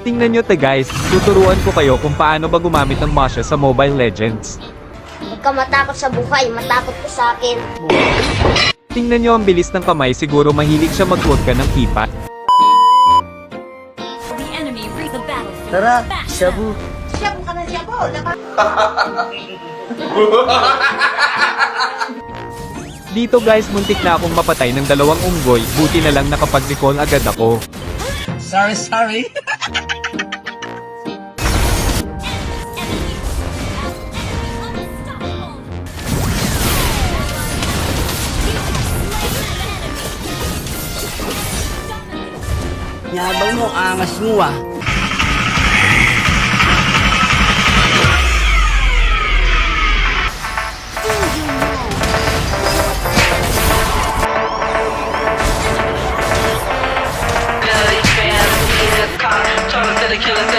Tingnan nyo guys, tuturuan ko kayo kung paano ba gumamit ng Masha sa Mobile Legends. Huwag ka matakot sa buhay, matakot ka sa akin. Tingnan nyo ang bilis ng kamay, siguro mahilig siya mag-work ka ng keypad. The enemy read the battlefield. Tara, Fast. shabu. Shabu ka na shabu. Dito guys, muntik na akong mapatay ng dalawang unggoy, buti na lang nakapag-recall agad ako. Sorry. Yabang mo, angas mo ah. Told him that the killer